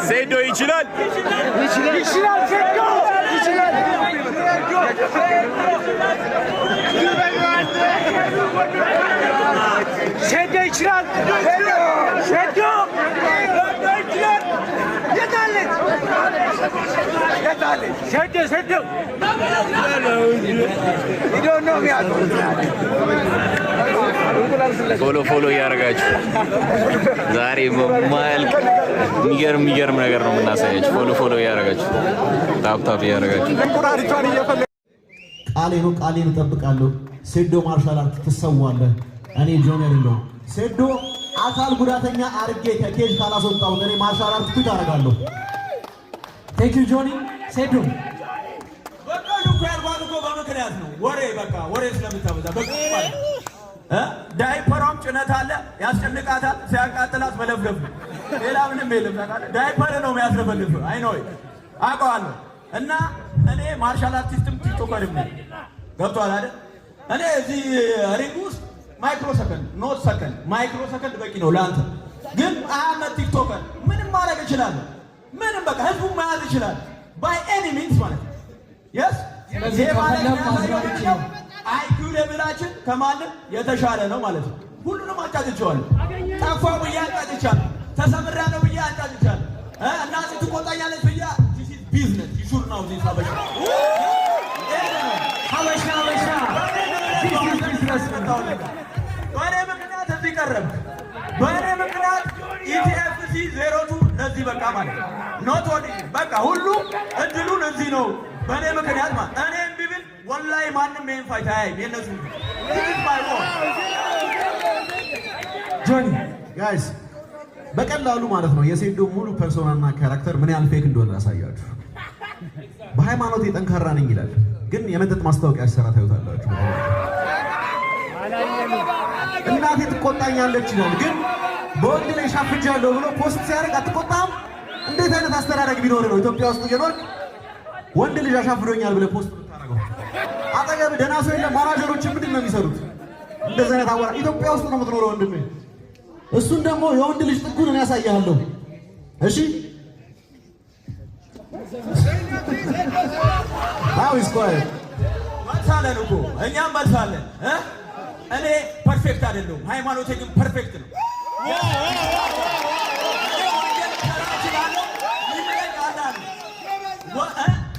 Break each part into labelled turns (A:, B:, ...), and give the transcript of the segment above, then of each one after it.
A: Zedo ይችላል ፎሎ ያረጋችሁ ዛሬ ማልክ የሚገርም ነገር ነው የምናሳያችሁ። ፎሎ ያረጋችሁ ታፕ ያረጋችሁ።
B: ቃሌን እጠብቃለሁ። ሴዶ ማርሻል አርት ትሰዋለህ። እኔ ጆኒየር ነው ሴዶ አካል ጉዳተኛ አርጌ ከኬጅ ካላስወጣው እኔ ማርሻል አርት ፊት አደርጋለሁ። ቴንክ ዩ ጆኒ። ሴዶ
C: በቃ ልኩ ያልኳት እኮ በምክንያት ነው። ወሬ ስለምታበዛ በቃ ዳይፐሯም ጭነት አለ ያስጨንቃታል። ሲያቃጥላት መለፍለፍ ነው። ሌላ ምንም የለም። ዳይፐር ነው የሚያስለፈልፍ። አይ ነው አውቀዋለሁ። እና እኔ ማርሻል አርቲስትም ቲክቶከርም ነኝ። ገብቶሃል አይደል? እኔ እዚህ ሪንግ ውስጥ ማይክሮ ሰከንድ በቂ ነው ለአንተ። ግን አመት ቲክቶከር ምንም ማድረግ እችላለሁ። ምንም በቃ ህዝቡን መያዝ ይችላል። ባይ ኤኒ ሚንስ ማለት ነው። የስ ይሄ ማለት ነው አይኪው ሌቭላችን ከማንም የተሻለ ነው ማለት ነው። ሁሉንም አጫጭቻለሁ። ጠፋው ብዬ አጫጭቻለሁ። ተሰምራለሁ ብዬ አጫጭቻለሁ። እናንተ ትቆጣኛለች ብዬ ቢዝነስ ይሹር ነው ዚህ ሀበሻ በእኔ ምክንያት እዚህ ቀረብ። በእኔ ምክንያት ኢቲኤፍሲ 02 ለዚህ በቃ ማለት ነው። ኖት ኦንሊ በቃ ሁሉ እድሉን እዚህ ነው በእኔ ምክንያት ማለት እኔ ቢብል ወላሂ ማንም ይሄን ፋይት አያይም። የነሱ
B: ጆኒ ጋይስ በቀላሉ ማለት ነው የሴዶ ሙሉ ፐርሶናልና ካራክተር ምን ያህል ፌክ እንደሆነ ያሳያችሁ። በሃይማኖት ጠንካራ ነኝ ይላል፣ ግን የመጠጥ ማስታወቂያ ሲሰራ ታዩታላችሁ። እናቴ ትቆጣኛለች ይላል፣ ግን በወንድ ላይ ሻፍጃለሁ ብሎ ፖስት ሲያደርግ አትቆጣም? እንዴት አይነት አስተዳደግ ቢኖር ነው ኢትዮጵያ ውስጥ እየኖርክ ወንድ ልጅ አሻፍዶኛል ብለህ ፖስት የምታደርገው? አጠገብ ደህና ሰው የለም። ማናጀሮች ምንድን ነው የሚሰሩት? እንደዚህ አይነት አወራ ኢትዮጵያ ውስጥ ነው የምትኖረው ወንድሜ። እሱን ደግሞ የወንድ ልጅ ጥጉን ያሳያለሁ። እሺ አው ይስቆይ
C: ማታለን እኮ እኛም መልሳለን። እኔ ፐርፌክት አይደለሁም፣ ሃይማኖቴ ግን ፐርፌክት ነው።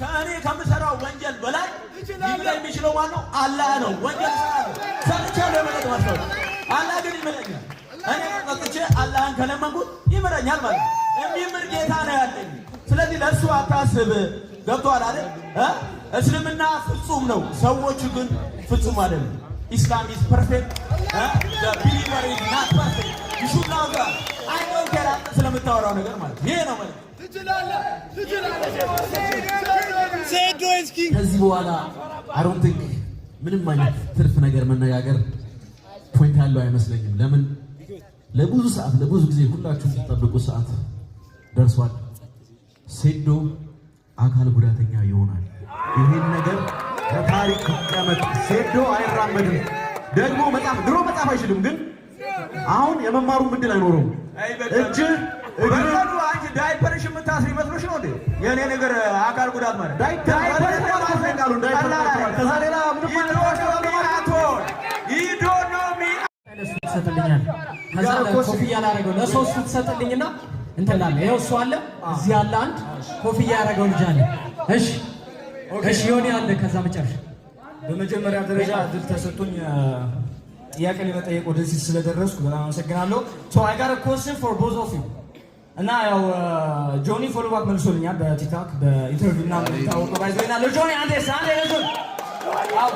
C: ከእኔ ከምሰራው ወንጀል በላይ ሊምለኝ የሚችለው ማነው? አላህ ነው። ወንጀል እሰራለሁ፣ ሰርቻለሁ የመጠጥ ማስታወቂያ። አላህ ግን ይምረኛል። እኔ ጠጥቼ አላህን ከለመንኩት ይምረኛል ማለት ነው። የሚምር ጌታ ነው ያለኝ። ስለዚህ ለእሱ አታስብ። ገብቶሃል አይደል? እስልምና ፍጹም ነው፣ ሰዎቹ ግን ፍጹም አይደለም። ኢስላም ኢዝ ፐርፌክት፣ ቢሊቨር ኢዝ ናት ፐርፌክት። ይሹናውጋ አይኖር ከራ ስለምታወራው ነገር ማለት ይሄ ነው ማለት
B: ከዚህ በኋላ አይ ዶንት ቲንክ ምንም አይነት ትርፍ ነገር መነጋገር ፖይንት ያለው አይመስለኝም። ለምን ለብዙ ሰዓት ለብዙ ጊዜ ሁላችሁም ተጠብቁ ሰዓት ደርሷል። ሴዶ አካል ጉዳተኛ ይሆናል። ይሄን ነገር ከታሪክ ይቀመጥ። ሴዶ አይራመድም። ደግሞ ድሮ መጻፍ አይችልም፣ ግን አሁን የመማሩን ምድል አይኖረውም። እጅ
C: በቀሉ አንቺ ዳይፐርሽ የምታስሪ መስሎሽ ነው እንዴ? የኔ ነገር አካል ጉዳት ማለት
B: ዳይፐር ያማፈንጋሉ ዳይፐር ከዛ ሌላ ምንም
D: ትሰጥልኛል። ከዛ ኮፍያ ላደረገው ለሶስቱ ትሰጥልኝና እንትን ላለ ይኸው እሱ አለ እዚህ ያለ አንድ ኮፍያ ያደረገው ልጅ አለ። እሺ ዮኒ አለ። ከዛ መጨረሻ
E: በመጀመሪያ ደረጃ እድል ተሰጥቶኝ ጥያቄ ለመጠየቅ ወደዚህ ስለደረስኩ በጣም አመሰግናለሁ። ሶ አይ ጋት አ ኩዌስችን ፎር ቦዝ ኦፍ ዩ እና ያው ጆኒ ፎሎ ባክ መልሶልኛል በቲክቶክ በኢንተርቪው እና በታወቀ ባይዘና ለጆኒ አንዴ ለጆኒ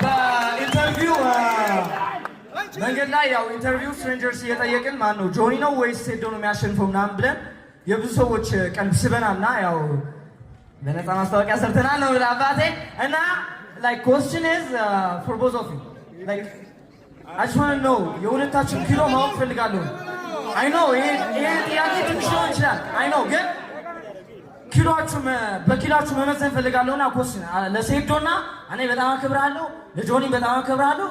E: በኢንተርቪው መንገድ ላይ ያው ኢንተርቪው ስትሬንጀርስ እየጠየቅን ማን ነው ጆኒ ነው ወይስ ሴዶ ነው የሚያሸንፈው ምናምን ብለን የብዙ ሰዎች ቀልብ ስበናልና ያው በነፃ ማስታወቂያ ሰርተናል ነው ብለህ አባቴ እና like question is for both of you like I just want to know የሁለታችን ኪሎ ማወቅ ፈልጋለሁ። I know ይሄ ጥያቄ ትንሽ ሊሆን ይችላል። I know ግን ኪሎአችሁ በኪሎአችሁ መመዘን ፈልጋለሁና ኮስ ለሴዶና እኔ በጣም አከብራለሁ፣ ለጆኒ በጣም አከብራለሁ።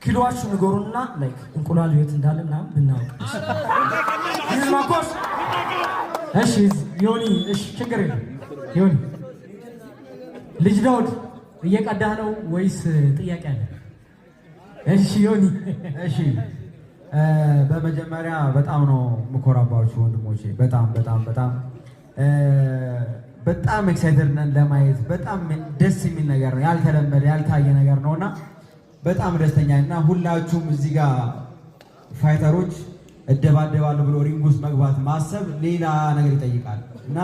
E: ኪሎአችሁ ንገሩንና ላይክ እንቁላል ቤት እንዳለ ምናምን ብናውቅ ይሄን ማኮስ።
D: እሺ ዮኒ፣ እሺ ችግር የለም ዮኒ። ልጅ ዳውድ እየቀዳህ ነው ወይስ ጥያቄ አለ? እሺ ዮኒ።
F: እሺ በመጀመሪያ በጣም ነው የምኮራባችሁ ወንድሞቼ። በጣም ኤክሳይትድ ነን ለማየት። በጣም ደስ የሚል ነገር ነው፣ ያልተለመደ ያልታየ ነገር ነውና በጣም ደስተኛ እና ሁላችሁም እዚህ ጋር ፋይተሮች እደባደባለሁ ብሎ ሪንግ ውስጥ መግባት ማሰብ ሌላ ነገር ይጠይቃል እና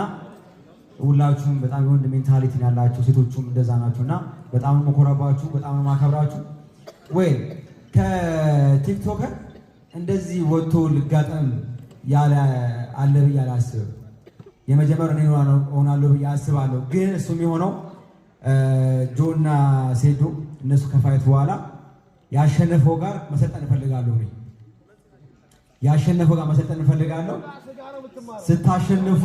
F: ሁላችሁም በጣም የወንድ ሜንታሊቲ ያላችሁ ሴቶቹም እንደዛ ናችሁ እና በጣም የምኮራባችሁ፣ በጣም የማከብራችሁ። ወይ ከቲክቶከር እንደዚህ ወጥቶ ልጋጠም ያለ አለ ብዬ አላስብም። የመጀመሪያው እኔ ሆናለሁ ብዬ አስባለሁ። ግን እሱም የሆነው ጆና ሴዶ እነሱ ከፋይት በኋላ ያሸነፈው ጋር መሰልጠን እፈልጋለሁ። እኔ ያሸነፈው ጋር መሰልጠን እፈልጋለሁ። ስታሸንፉ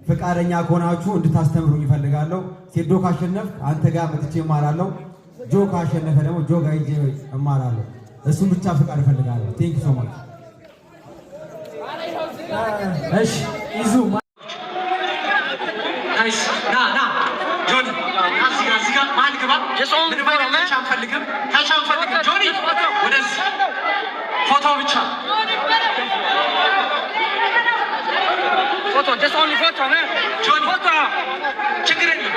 F: ፈቃደኛ ከሆናችሁ እንድታስተምሩኝ እፈልጋለሁ። ሴዶ ካሸነፍ አንተ ጋር መጥቼ እማራለሁ። ጆ ካሸነፈ ደግሞ ጆ ጋር ሂጄ እማራለሁ። እሱን ብቻ ፈቃድ እፈልጋለሁ። ቴንክ ዩ ሶ ማች።
D: እሺ ይዙ
E: ናይስ ና ጆኒ እዚህ ጋር መሀል ግባ። ምን ማለት ነው? አንፈልግም ጆኒ፣ ወደዚህ ፎቶ ብቻ ፎቶ just only photo man ጆኒ ፎቶ ችግር የለም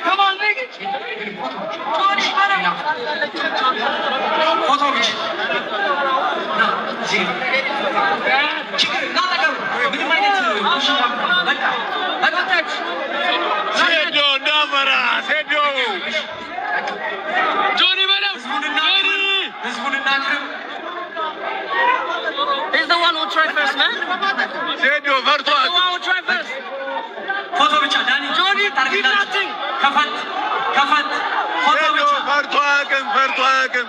E: come on nigga ጆኒ ፎቶ ብቻ ና እዚህ ችግር ና ነገር ምንም አይነት በቃ ሴዶ እንዳመራ ሴዶ ጆኒ በለው ህዝቡንና ክርም is the one who try first man ሴዶ ፈርቷል። the one who try first ፎቶ ብቻ ዳኒ ጆኒ ታርጌት ከፈት ፎቶ ብቻ ፈርቷል።